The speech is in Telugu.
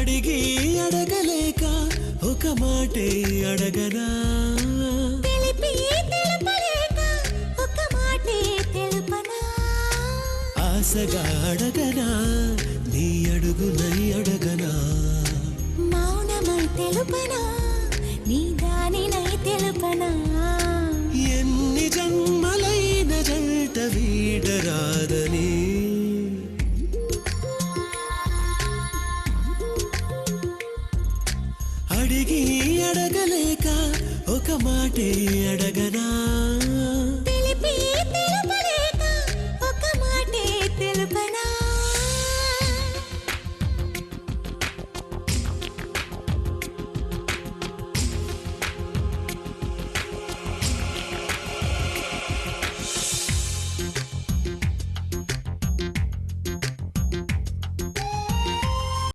అడిగి అడగలేక ఒక మాటే అడగనా తెలిపి తెలుపలేక ఒక మాటే తెలుపనా ఆశగా అడగనా నీ అడుగునై అడగనా మౌనమై తెలుపనా నీ దానినై తెలుపనా ఎన్ని జన్మలైన జంట వీడరాదని అడిగి అడగలేక ఒక మాటే అడగనా